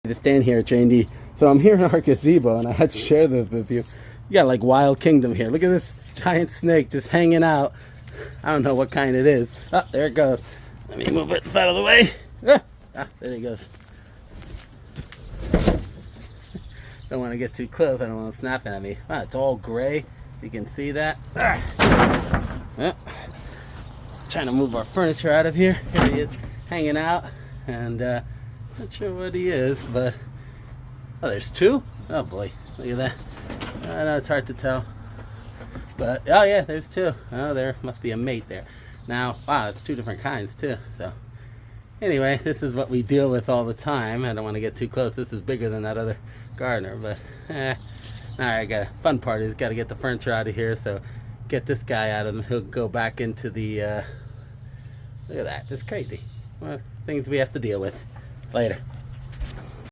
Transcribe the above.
To stand here at J&D. So I'm here in our gazebo and I had to share this with you. You got like Wild Kingdom here. Look at this giant snake just hanging out. I don't know what kind it is. Oh, there it goes. Let me move it out of the way. There it goes. Don't want to get too close. I don't want it snapping at me. Wow, it's all gray. You can see that. Trying to move our furniture out of here. Here he is, hanging out. And not sure what he is, but oh, there's two. Oh boy, look at that. I know it's hard to tell, but oh yeah, there's two. Oh, there must be a mate there. Now, wow, it's two different kinds too. So anyway, this is what we deal with all the time. I don't want to get too close. This is bigger than that other gardener, but all right. Fun part is got to get the furniture out of here. So get this guy out of him. He'll go back into the. Look at that. It's crazy. Well, things we have to deal with. Later.